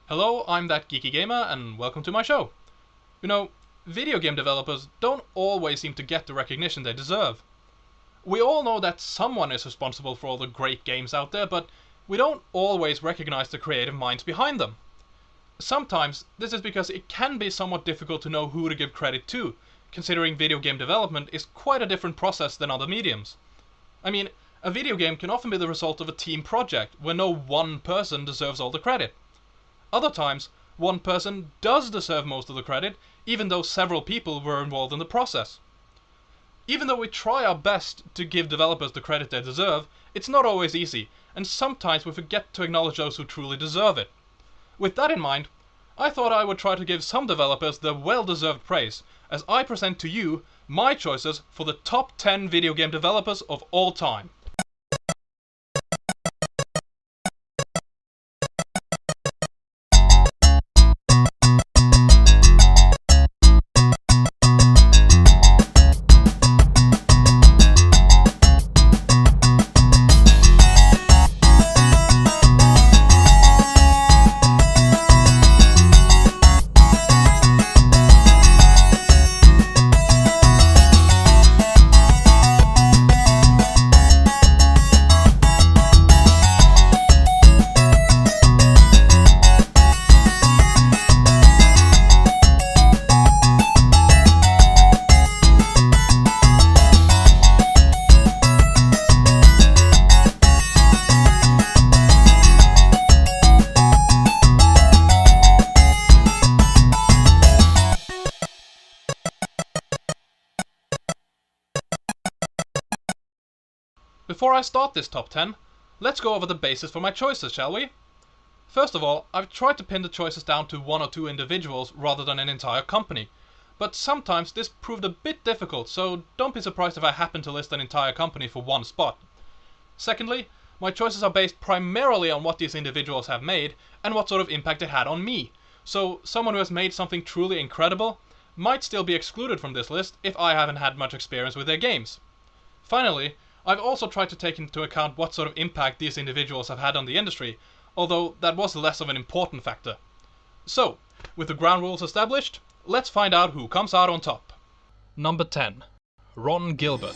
Hello, I'm that geeky gamer, and welcome to my show. You know, video game developers don't always seem to get the recognition they deserve. We all know that someone is responsible for all the great games out there, but we don't always recognize the creative minds behind them. Sometimes this is because it can be somewhat difficult to know who to give credit to, considering video game development is quite a different process than other mediums. I mean, a video game can often be the result of a team project where no one person deserves all the credit. Other times, one person does deserve most of the credit, even though several people were involved in the process. Even though we try our best to give developers the credit they deserve, it's not always easy, and sometimes we forget to acknowledge those who truly deserve it. With that in mind, I thought I would try to give some developers their well-deserved praise, as I present to you my choices for the top 10 video game developers of all time. Before I start this top 10, let's go over the basis for my choices, shall we? First of all, I've tried to pin the choices down to one or two individuals rather than an entire company, but sometimes this proved a bit difficult, so don't be surprised if I happen to list an entire company for one spot. Secondly, my choices are based primarily on what these individuals have made and what sort of impact they had on me, so someone who has made something truly incredible might still be excluded from this list if I haven't had much experience with their games. Finally, I've also tried to take into account what sort of impact these individuals have had on the industry, although that was less of an important factor. So, with the ground rules established, let's find out who comes out on top. Number 10. Ron Gilbert.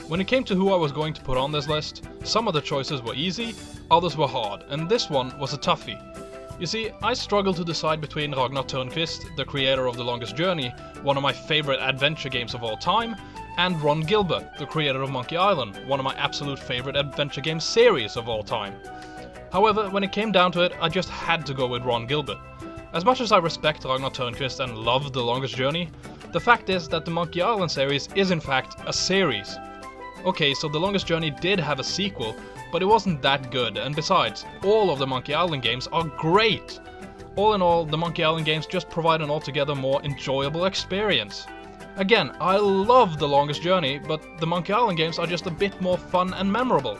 When it came to who I was going to put on this list, some of the choices were easy, others were hard, and this one was a toughie. You see, I struggled to decide between Ragnar Törnqvist, the creator of The Longest Journey, one of my favorite adventure games of all time, and Ron Gilbert, the creator of Monkey Island, one of my absolute favorite adventure game series of all time. However, when it came down to it, I just had to go with Ron Gilbert. As much as I respect Ragnar Törnqvist and love The Longest Journey, the fact is that the Monkey Island series is in fact a series. Okay, so The Longest Journey did have a sequel, but it wasn't that good, and besides, all of the Monkey Island games are great! All in all, the Monkey Island games just provide an altogether more enjoyable experience. Again, I love The Longest Journey, but the Monkey Island games are just a bit more fun and memorable.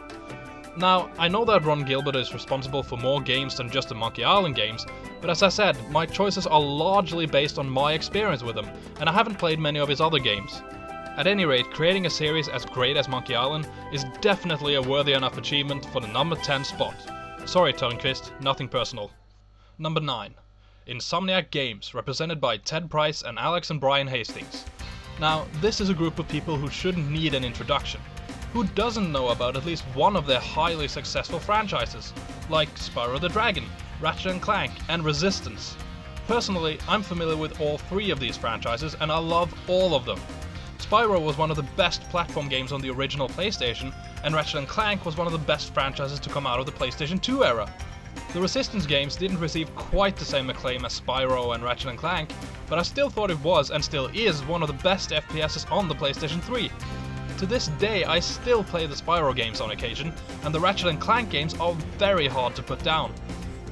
Now, I know that Ron Gilbert is responsible for more games than just the Monkey Island games, but as I said, my choices are largely based on my experience with him, and I haven't played many of his other games. At any rate, creating a series as great as Monkey Island is definitely a worthy enough achievement for the number 10 spot. Sorry Törnqvist, nothing personal. Number 9. Insomniac Games, represented by Ted Price and Alex and Brian Hastings. Now, this is a group of people who shouldn't need an introduction. Who doesn't know about at least one of their highly successful franchises, like Spyro the Dragon, Ratchet & Clank, and Resistance? Personally, I'm familiar with all three of these franchises and I love all of them. Spyro was one of the best platform games on the original PlayStation, and Ratchet & Clank was one of the best franchises to come out of the PlayStation 2 era. The Resistance games didn't receive quite the same acclaim as Spyro and Ratchet & Clank, but I still thought it was, and still is, one of the best FPSs on the PlayStation 3. To this day, I still play the Spyro games on occasion, and the Ratchet & Clank games are very hard to put down.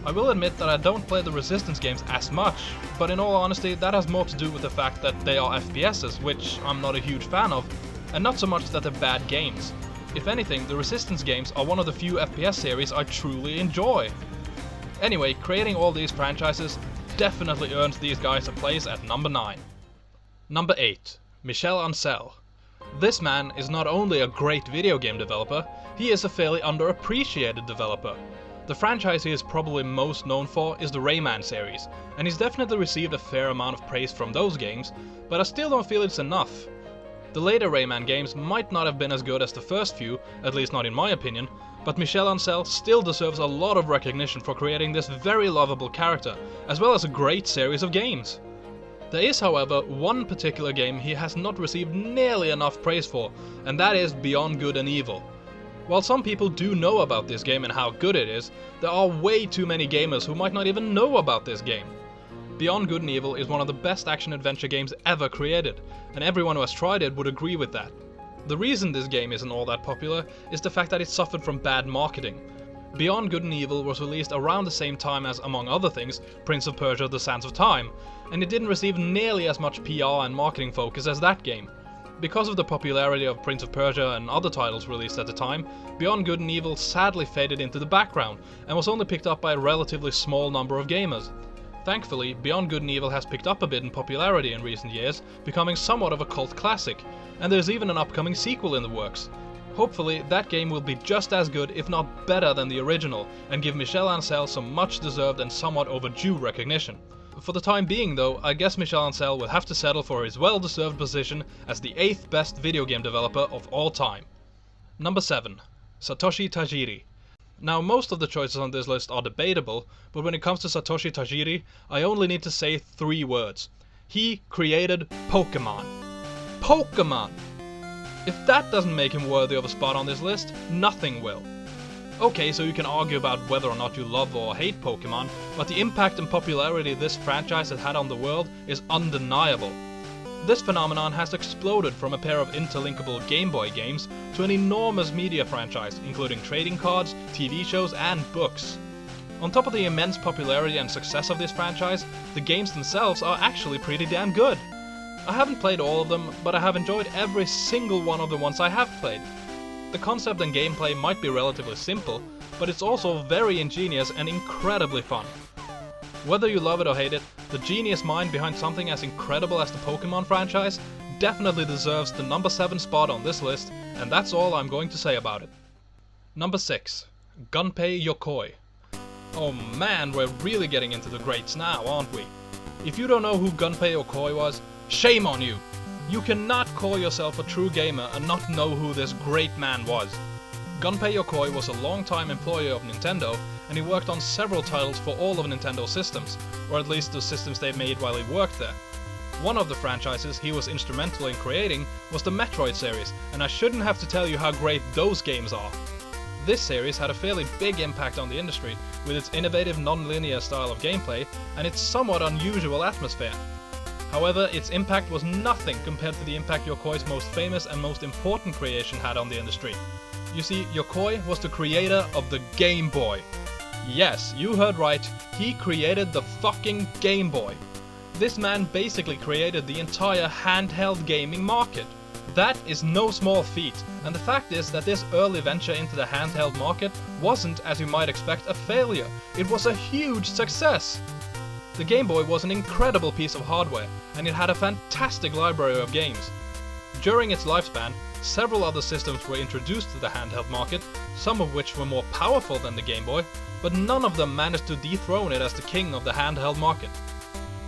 I will admit that I don't play the Resistance games as much, but in all honesty that has more to do with the fact that they are FPSs, which I'm not a huge fan of, and not so much that they're bad games. If anything, the Resistance games are one of the few FPS series I truly enjoy. Anyway, creating all these franchises definitely earns these guys a place at number 9. Number 8. Michel Ancel. This man is not only a great video game developer, he is a fairly underappreciated developer. The franchise he is probably most known for is the Rayman series, and he's definitely received a fair amount of praise from those games, but I still don't feel it's enough. The later Rayman games might not have been as good as the first few, at least not in my opinion, but Michel Ancel still deserves a lot of recognition for creating this very lovable character, as well as a great series of games. There is, however, one particular game he has not received nearly enough praise for, and that is Beyond Good and Evil. While some people do know about this game and how good it is, there are way too many gamers who might not even know about this game. Beyond Good and Evil is one of the best action-adventure games ever created, and everyone who has tried it would agree with that. The reason this game isn't all that popular is the fact that it suffered from bad marketing. Beyond Good and Evil was released around the same time as, among other things, Prince of Persia: The Sands of Time, and it didn't receive nearly as much PR and marketing focus as that game. Because of the popularity of Prince of Persia and other titles released at the time, Beyond Good and Evil sadly faded into the background and was only picked up by a relatively small number of gamers. Thankfully, Beyond Good and Evil has picked up a bit in popularity in recent years, becoming somewhat of a cult classic, and there's even an upcoming sequel in the works. Hopefully, that game will be just as good, if not better than the original, and give Michel Ancel some much deserved and somewhat overdue recognition. For the time being though, I guess Michel Ancel will have to settle for his well-deserved position as the 8th best video game developer of all time. Number 7. Satoshi Tajiri. Now, most of the choices on this list are debatable, but when it comes to Satoshi Tajiri, I only need to say 3 words. He created Pokemon. Pokemon! If that doesn't make him worthy of a spot on this list, nothing will. Okay, so you can argue about whether or not you love or hate Pokemon, but the impact and popularity this franchise has had on the world is undeniable. This phenomenon has exploded from a pair of interlinkable Game Boy games to an enormous media franchise, including trading cards, TV shows, and books. On top of the immense popularity and success of this franchise, the games themselves are actually pretty damn good. I haven't played all of them, but I have enjoyed every single one of the ones I have played. The concept and gameplay might be relatively simple, but it's also very ingenious and incredibly fun. Whether you love it or hate it, the genius mind behind something as incredible as the Pokemon franchise definitely deserves the number 7 spot on this list, and that's all I'm going to say about it. Number 6. Gunpei Yokoi. Oh man, we're really getting into the greats now, aren't we? If you don't know who Gunpei Yokoi was, shame on you! You cannot call yourself a true gamer and not know who this great man was. Gunpei Yokoi was a long-time employee of Nintendo, and he worked on several titles for all of Nintendo's systems, or at least the systems they made while he worked there. One of the franchises he was instrumental in creating was the Metroid series, and I shouldn't have to tell you how great those games are. This series had a fairly big impact on the industry, with its innovative non-linear style of gameplay and its somewhat unusual atmosphere. However, its impact was nothing compared to the impact Yokoi's most famous and most important creation had on the industry. You see, Yokoi was the creator of the Game Boy. Yes, you heard right, he created the fucking Game Boy. This man basically created the entire handheld gaming market. That is no small feat, and the fact is that this early venture into the handheld market wasn't, as you might expect, a failure. It was a huge success! The Game Boy was an incredible piece of hardware, and it had a fantastic library of games. During its lifespan, several other systems were introduced to the handheld market, some of which were more powerful than the Game Boy, but none of them managed to dethrone it as the king of the handheld market.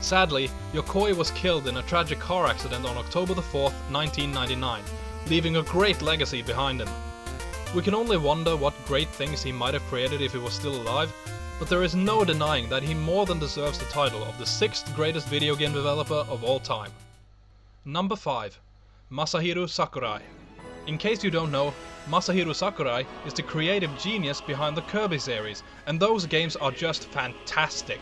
Sadly, Yokoi was killed in a tragic car accident on October 4th, 1999, leaving a great legacy behind him. We can only wonder what great things he might have created if he was still alive, but there is no denying that he more than deserves the title of the 6th greatest video game developer of all time. Number 5. Masahiro Sakurai. In case you don't know, Masahiro Sakurai is the creative genius behind the Kirby series, and those games are just fantastic.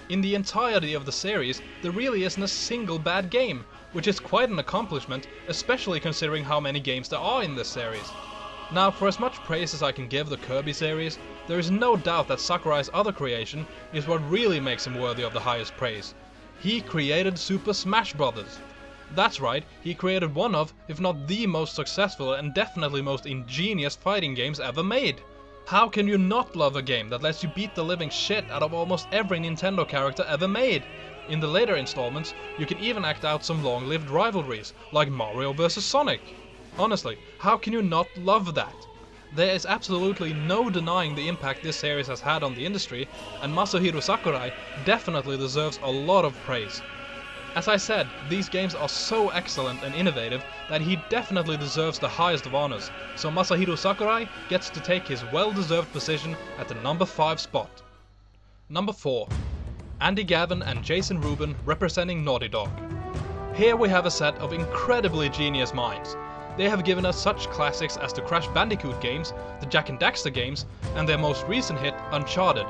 In the entirety of the series, there really isn't a single bad game, which is quite an accomplishment, especially considering how many games there are in this series. Now, for as much praise as I can give the Kirby series, there is no doubt that Sakurai's other creation is what really makes him worthy of the highest praise. He created Super Smash Bros. That's right, he created one of, if not the most successful and definitely most ingenious fighting games ever made. How can you not love a game that lets you beat the living shit out of almost every Nintendo character ever made? In the later installments, you can even act out some long-lived rivalries, like Mario vs Sonic. Honestly, how can you not love that? There is absolutely no denying the impact this series has had on the industry, and Masahiro Sakurai definitely deserves a lot of praise. As I said, these games are so excellent and innovative that he definitely deserves the highest of honors, so Masahiro Sakurai gets to take his well-deserved position at the number 5 spot. Number 4. Andy Gavin and Jason Rubin representing Naughty Dog. Here we have a set of incredibly genius minds. They have given us such classics as the Crash Bandicoot games, the Jak and Daxter games, and their most recent hit, Uncharted.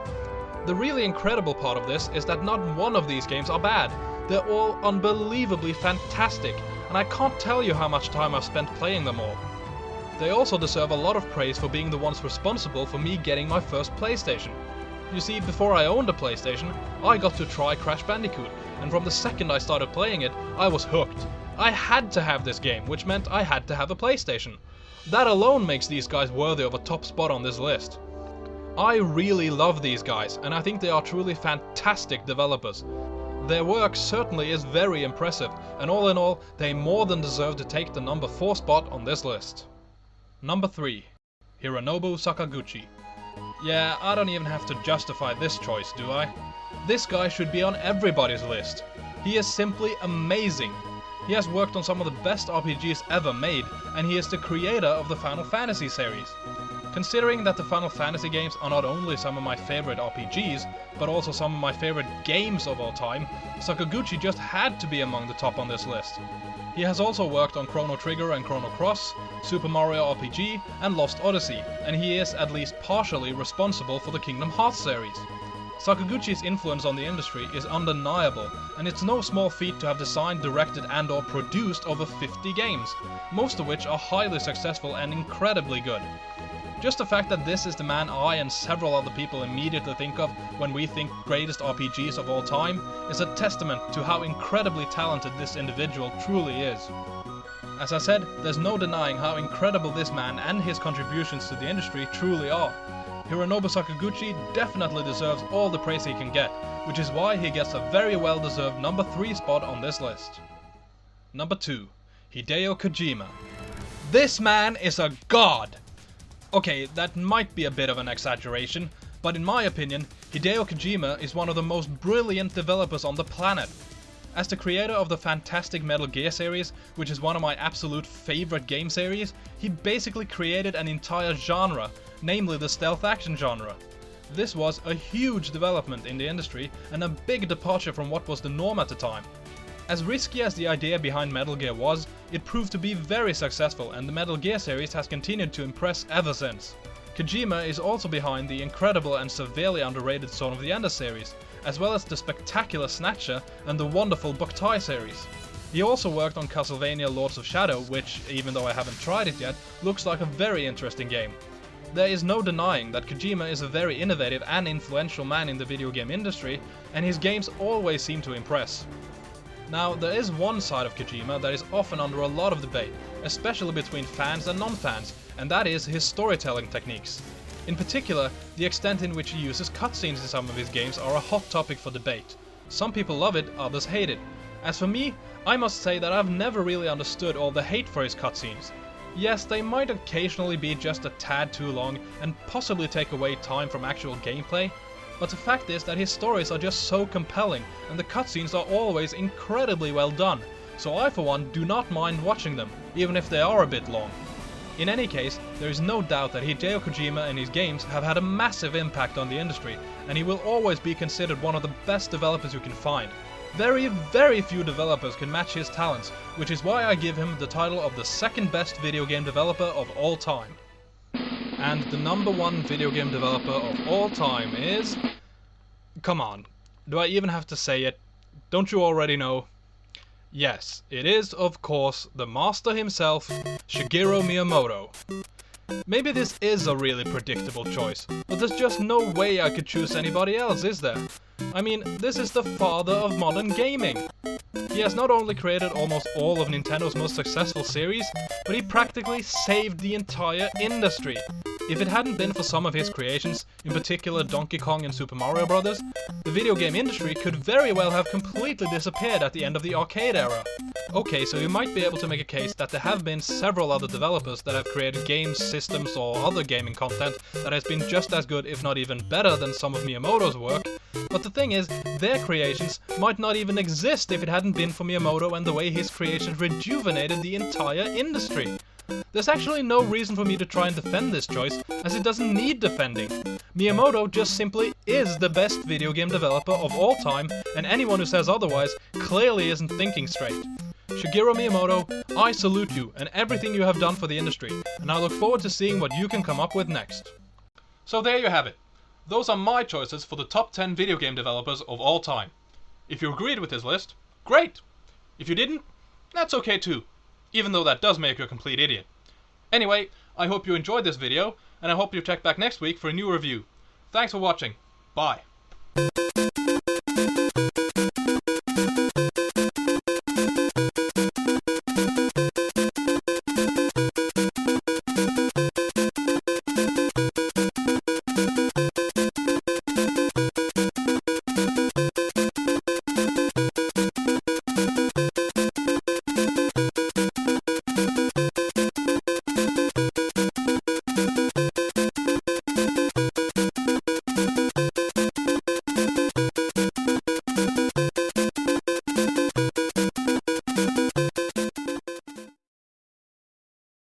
The really incredible part of this is that not one of these games are bad. They're all unbelievably fantastic, and I can't tell you how much time I've spent playing them all. They also deserve a lot of praise for being the ones responsible for me getting my first PlayStation. You see, before I owned a PlayStation, I got to try Crash Bandicoot, and from the second I started playing it, I was hooked. I had to have this game, which meant I had to have a PlayStation. That alone makes these guys worthy of a top spot on this list. I really love these guys, and I think they are truly fantastic developers. Their work certainly is very impressive, and all in all, they more than deserve to take the number 4 spot on this list. Number 3. Hironobu Sakaguchi. Yeah, I don't even have to justify this choice, do I? This guy should be on everybody's list. He is simply amazing. He has worked on some of the best RPGs ever made, and he is the creator of the Final Fantasy series. Considering that the Final Fantasy games are not only some of my favorite RPGs, but also some of my favorite games of all time, Sakaguchi just had to be among the top on this list. He has also worked on Chrono Trigger and Chrono Cross, Super Mario RPG, and Lost Odyssey, and he is at least partially responsible for the Kingdom Hearts series. Sakaguchi's influence on the industry is undeniable, and it's no small feat to have designed, directed and/or produced over 50 games, most of which are highly successful and incredibly good. Just the fact that this is the man I and several other people immediately think of when we think greatest RPGs of all time is a testament to how incredibly talented this individual truly is. As I said, there's no denying how incredible this man and his contributions to the industry truly are. Hironobu Sakaguchi definitely deserves all the praise he can get, which is why he gets a very well-deserved number 3 spot on this list. Number 2. Hideo Kojima. This man is a god! Okay, that might be a bit of an exaggeration, but in my opinion, Hideo Kojima is one of the most brilliant developers on the planet. As the creator of the fantastic Metal Gear series, which is one of my absolute favorite game series, he basically created an entire genre, namely the stealth action genre. This was a huge development in the industry and a big departure from what was the norm at the time. As risky as the idea behind Metal Gear was, it proved to be very successful, and the Metal Gear series has continued to impress ever since. Kojima is also behind the incredible and severely underrated Zone of the Enders series, as well as the spectacular Snatcher and the wonderful Boktai series. He also worked on Castlevania Lords of Shadow, which, even though I haven't tried it yet, looks like a very interesting game. There is no denying that Kojima is a very innovative and influential man in the video game industry, and his games always seem to impress. Now, there is one side of Kojima that is often under a lot of debate, especially between fans and non-fans, and that is his storytelling techniques. In particular, the extent in which he uses cutscenes in some of his games are a hot topic for debate. Some people love it, others hate it. As for me, I must say that I've never really understood all the hate for his cutscenes. Yes, they might occasionally be just a tad too long and possibly take away time from actual gameplay, but the fact is that his stories are just so compelling and the cutscenes are always incredibly well done, so I for one do not mind watching them, even if they are a bit long. In any case, there is no doubt that Hideo Kojima and his games have had a massive impact on the industry, and he will always be considered one of the best developers you can find. Very, very few developers can match his talents, which is why I give him the title of the second best video game developer of all time. And the number 1 video game developer of all time is... Come on, do I even have to say it? Don't you already know? Yes, it is, of course, the master himself, Shigeru Miyamoto. Maybe this is a really predictable choice, but there's just no way I could choose anybody else, is there? I mean, this is the father of modern gaming. He has not only created almost all of Nintendo's most successful series, but he practically saved the entire industry. if it hadn't been for some of his creations, in particular Donkey Kong and Super Mario Bros., the video game industry could very well have completely disappeared at the end of the arcade era. Okay, so you might be able to make a case that there have been several other developers that have created games, systems, or other gaming content that has been just as good, if not even better, than some of Miyamoto's work, but the thing is, their creations might not even exist if it hadn't been for Miyamoto and the way his creations rejuvenated the entire industry. There's actually no reason for me to try and defend this choice, as it doesn't need defending. Miyamoto just simply is the best video game developer of all time, and anyone who says otherwise clearly isn't thinking straight. Shigeru Miyamoto, I salute you and everything you have done for the industry, and I look forward to seeing what you can come up with next. So there you have it. Those are my choices for the top 10 video game developers of all time. If you agreed with this list, great! If you didn't, that's okay too, even though that does make you a complete idiot. Anyway, I hope you enjoyed this video, and I hope you check back next week for a new review. Thanks for watching. Bye.